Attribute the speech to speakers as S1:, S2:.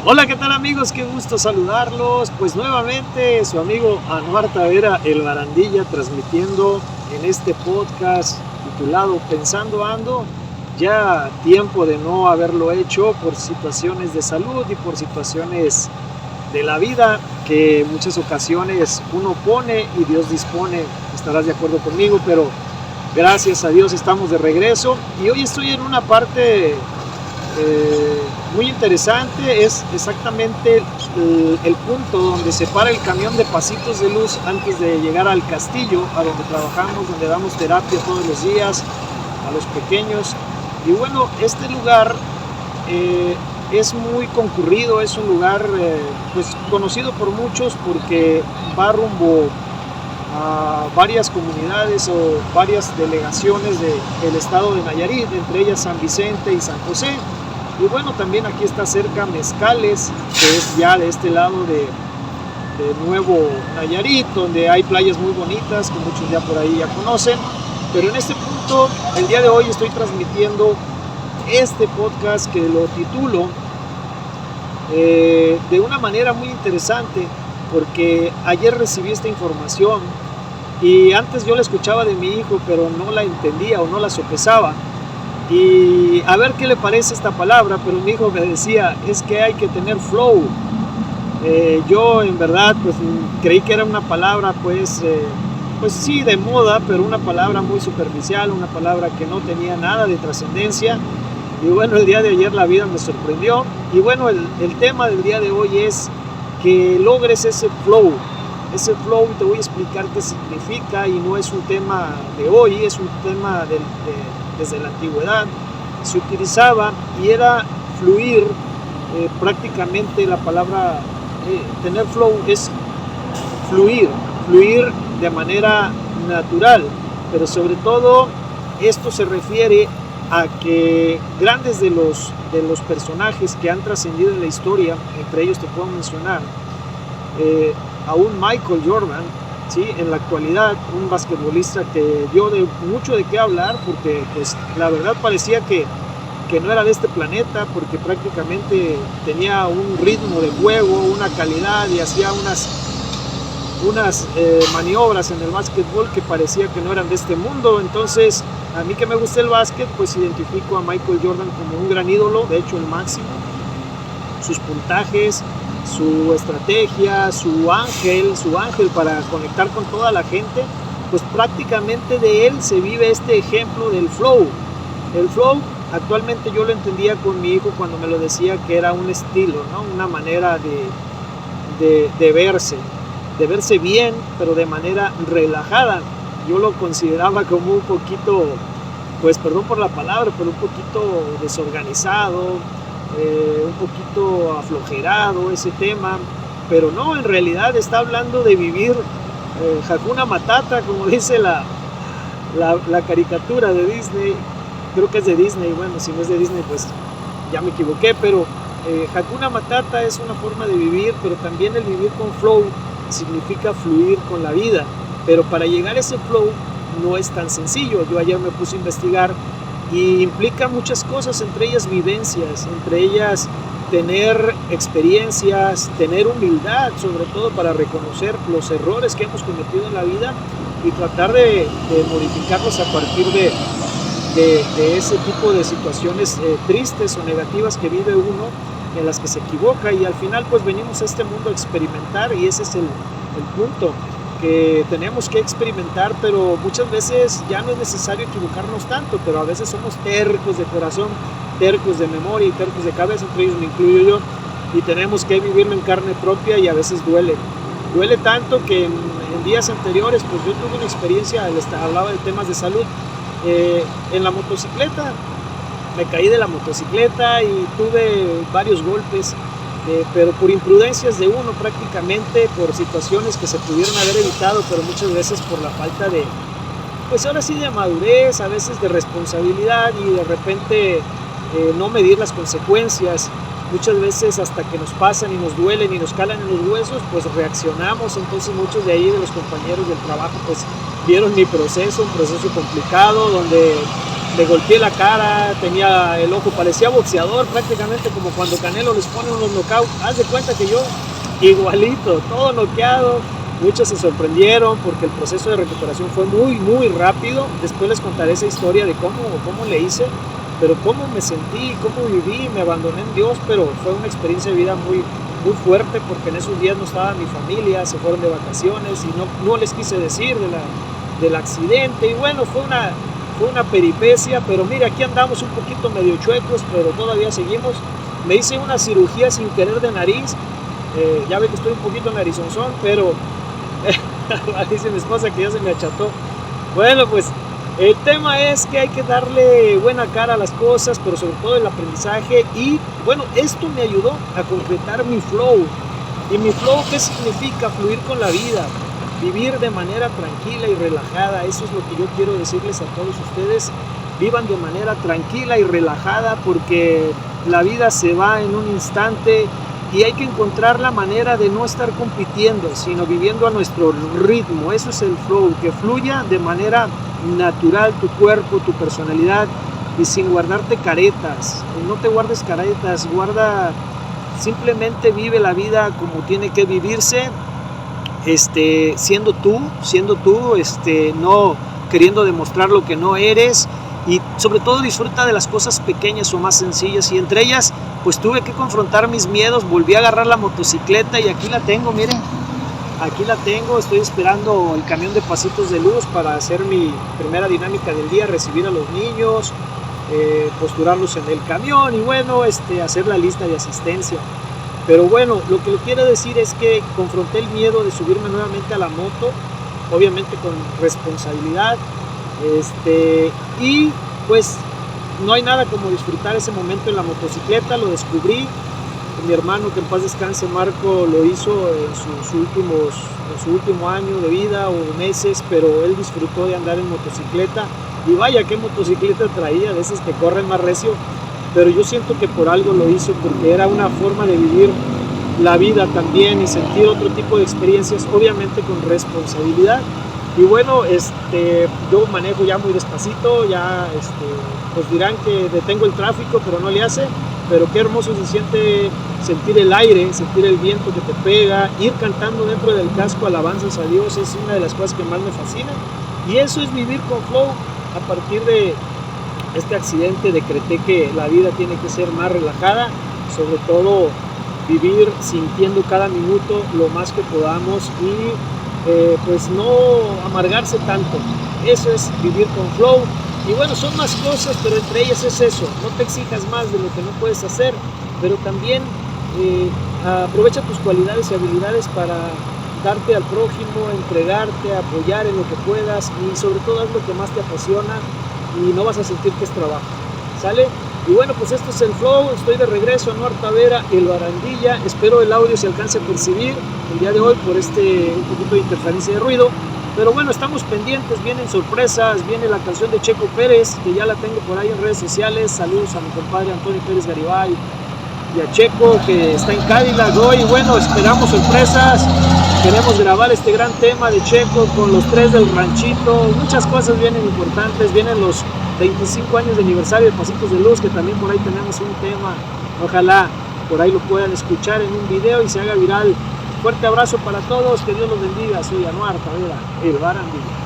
S1: Hola, ¿qué tal amigos? Qué gusto saludarlos. Pues nuevamente su amigo Anuar Tavera, el Barandilla, transmitiendo en este podcast titulado Pensando Ando. Ya tiempo de no haberlo hecho por situaciones de salud y por situaciones de la vida que en muchas ocasiones uno pone y Dios dispone. Estarás de acuerdo conmigo, pero gracias a Dios estamos de regreso y hoy estoy en una parte muy interesante. Es exactamente el punto donde se para el camión de Pasitos de Luz antes de llegar al castillo, a donde trabajamos, donde damos terapia todos los días a los pequeños. Y bueno, este lugar es muy concurrido, es un lugar pues conocido por muchos porque va rumbo a varias comunidades o varias delegaciones del estado de Nayarit, entre ellas San Vicente y San José. Y bueno, también aquí está cerca Mezcales, que es ya de este lado de Nuevo Nayarit, donde hay playas muy bonitas que muchos ya por ahí ya conocen. Pero en este punto, el día de hoy estoy transmitiendo este podcast que lo titulo de una manera muy interesante, porque ayer recibí esta información y antes yo la escuchaba de mi hijo, pero no la entendía o no la sopesaba. Y a ver qué le parece esta palabra, pero mi hijo me decía, es que hay que tener flow. Yo en verdad pues creí que era una palabra pues sí de moda, pero una palabra muy superficial, una palabra que no tenía nada de trascendencia. Y bueno, el día de ayer la vida me sorprendió. Y bueno, el tema del día de hoy es que logres ese flow. Ese flow, te voy a explicar qué significa, y no es un tema de hoy, es un tema desde la antigüedad. Se utilizaba y era fluir, prácticamente la palabra tener flow es fluir de manera natural, pero sobre todo esto se refiere a que grandes de los personajes que han trascendido en la historia, entre ellos te puedo mencionar a un Michael Jordan, ¿sí? En la actualidad un basquetbolista que dio mucho de qué hablar, porque pues la verdad parecía que no era de este planeta, porque prácticamente tenía un ritmo de juego, una calidad, y hacía unas maniobras en el básquetbol que parecía que no eran de este mundo. Entonces, a mí que me gusta el básquet, pues identifico a Michael Jordan como un gran ídolo, de hecho el máximo. Sus puntajes, su estrategia, su ángel para conectar con toda la gente, pues prácticamente de él se vive este ejemplo del flow. El flow actualmente yo lo entendía con mi hijo cuando me lo decía, que era un estilo, ¿no? Una manera de verse bien, pero de manera relajada. Yo lo consideraba como un poquito, pues perdón por la palabra, pero un poquito desorganizado, un poquito aflojerado ese tema, pero no, en realidad está hablando de vivir Hakuna Matata, como dice la caricatura de Disney. Creo que es de Disney, bueno, si no es de Disney pues ya me equivoqué, pero Hakuna Matata es una forma de vivir, pero también el vivir con flow significa fluir con la vida. Pero para llegar a ese flow no es tan sencillo. Yo ayer me puse a investigar y implica muchas cosas, entre ellas vivencias, entre ellas tener experiencias, tener humildad, sobre todo para reconocer los errores que hemos cometido en la vida y tratar de modificarlos a partir de ese tipo de situaciones tristes o negativas que vive uno, en las que se equivoca. Y al final pues venimos a este mundo a experimentar, y ese es el punto, que tenemos que experimentar, pero muchas veces ya no es necesario equivocarnos tanto, pero a veces somos tercos de corazón, tercos de memoria y tercos de cabeza, entre ellos me incluyo yo, y tenemos que vivirlo en carne propia, y a veces duele tanto que en días anteriores pues yo tuve una experiencia, hablaba de temas de salud, en la motocicleta, me caí de la motocicleta y tuve varios golpes, pero por imprudencias de uno, prácticamente por situaciones que se pudieron haber evitado, pero muchas veces por la falta de, pues ahora sí, de madurez, a veces de responsabilidad, y de repente no medir las consecuencias. Muchas veces hasta que nos pasan y nos duelen y nos calan en los huesos, pues reaccionamos. Entonces muchos de ahí, de los compañeros del trabajo, pues vieron mi proceso, un proceso complicado, donde le golpeé la cara, tenía el ojo, parecía boxeador prácticamente, como cuando Canelo les pone unos knockouts. Haz de cuenta que yo igualito, todo noqueado. Muchos se sorprendieron porque el proceso de recuperación fue muy rápido. Después les contaré esa historia de cómo le hice, pero cómo me sentí, cómo viví, me abandoné en Dios, pero fue una experiencia de vida muy fuerte, porque en esos días no estaba mi familia, se fueron de vacaciones y no les quise decir del accidente. Y bueno, fue una peripecia, pero mira, aquí andamos un poquito medio chuecos, pero todavía seguimos. Me hice una cirugía sin querer de nariz, ya ve que estoy un poquito narizonzón, pero dice mi esposa que ya se me acható. Bueno, pues el tema es que hay que darle buena cara a las cosas, pero sobre todo el aprendizaje. Y bueno, esto me ayudó a concretar mi flow. ¿Y mi flow qué significa? Fluir con la vida, vivir de manera tranquila y relajada. Eso es lo que yo quiero decirles a todos ustedes. Vivan de manera tranquila y relajada, porque la vida se va en un instante y hay que encontrar la manera de no estar compitiendo, sino viviendo a nuestro ritmo. Eso es el flow, que fluya de manera natural tu cuerpo, tu personalidad, y sin guardarte caretas. No te guardes caretas, simplemente vive la vida como tiene que vivirse, siendo tú, no queriendo demostrar lo que no eres. Y sobre todo disfruta de las cosas pequeñas o más sencillas, y entre ellas pues tuve que confrontar mis miedos. Volví a agarrar la motocicleta y aquí la tengo, miren, aquí la tengo. Estoy esperando el camión de pasitos de luz para hacer mi primera dinámica del día, recibir a los niños, posturarlos en el camión y bueno, hacer la lista de asistencia. Pero bueno, lo que le quiero decir es que confronté el miedo de subirme nuevamente a la moto, obviamente con responsabilidad, y pues no hay nada como disfrutar ese momento en la motocicleta. Lo descubrí, mi hermano, que en paz descanse, Marco, lo hizo en su último año de vida o meses, pero él disfrutó de andar en motocicleta. Y vaya qué motocicleta traía, de esas que corren más recio, pero yo siento que por algo lo hizo, porque era una forma de vivir la vida también y sentir otro tipo de experiencias, obviamente con responsabilidad. Y bueno, yo manejo ya muy despacito, ya pues dirán que detengo el tráfico, pero no le hace. Pero qué hermoso se siente sentir el aire, sentir el viento que te pega, ir cantando dentro del casco alabanzas a Dios. Es una de las cosas que más me fascina, y eso es vivir con flow. A partir de este accidente decreté que la vida tiene que ser más relajada, sobre todo vivir sintiendo cada minuto lo más que podamos, y pues no amargarse tanto. Eso es vivir con flow. Y bueno, son más cosas, pero entre ellas es eso: no te exijas más de lo que no puedes hacer, pero también aprovecha tus cualidades y habilidades para darte al prójimo, entregarte, apoyar en lo que puedas, y sobre todo haz lo que más te apasiona y no vas a sentir que es trabajo. ¿Sale? Y bueno, pues esto es el flow. Estoy de regreso a Nueva Tavera, el Barandilla. Espero el audio se alcance a percibir el día de hoy por un poquito de interferencia de ruido. Pero bueno, estamos pendientes, vienen sorpresas, viene la canción de Checo Pérez, que ya la tengo por ahí en redes sociales. Saludos a mi compadre Antonio Pérez Garibay y a Checo, que está en Cadillac hoy. Y bueno, esperamos sorpresas. Queremos grabar este gran tema de Checo con los 3 del ranchito. Muchas cosas vienen importantes, vienen los 25 años de aniversario de Pasitos de Luz, que también por ahí tenemos un tema. Ojalá por ahí lo puedan escuchar en un video y se haga viral. Fuerte abrazo para todos, que Dios los bendiga. Soy Anuar Tavera, el Barandilla.